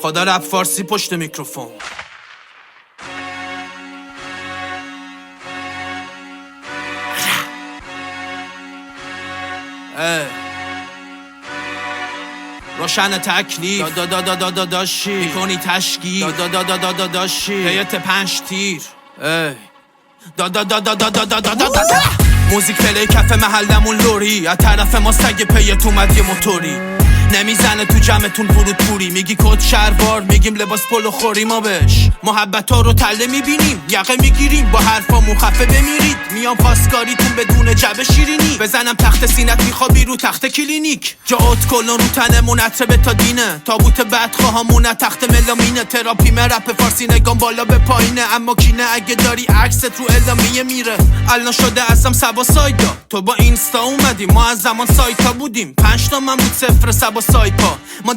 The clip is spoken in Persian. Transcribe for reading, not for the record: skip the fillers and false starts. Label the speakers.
Speaker 1: خدا رپ فارسی پشت میکروفون. روشن تکلیف داشی میکنی تشکیل داشی هیئت 5 تیر موزیک پلی کف محلمون لوری از طرف ما سگ پیت اومد یه موتوری نمیزنه تو جمعتون ورود پوری میگی کد شلوار میگیم لباس پلو خوری ما بهش محبت ها رو تله میبینیم یقه میگیریم با حرفامون خفه بمیرید میام پاسکاریتون بدون جبه شیرینی بزنم تخت سینت میخوابی رو تخت کلینیک جاوت کلون رو تنمون عطر تادینه تابوت بدخواهامون تخت ملامینه تراپی رپ فارسی نگام بالا به پایینه اما کینه اگه داری عکست رو اعلامیه میره الان شده ازم سبا سایدا تو با اینستا اومدی ما از زمان سایتا بودیم 5 تا من بود 0 سبا سایپا ما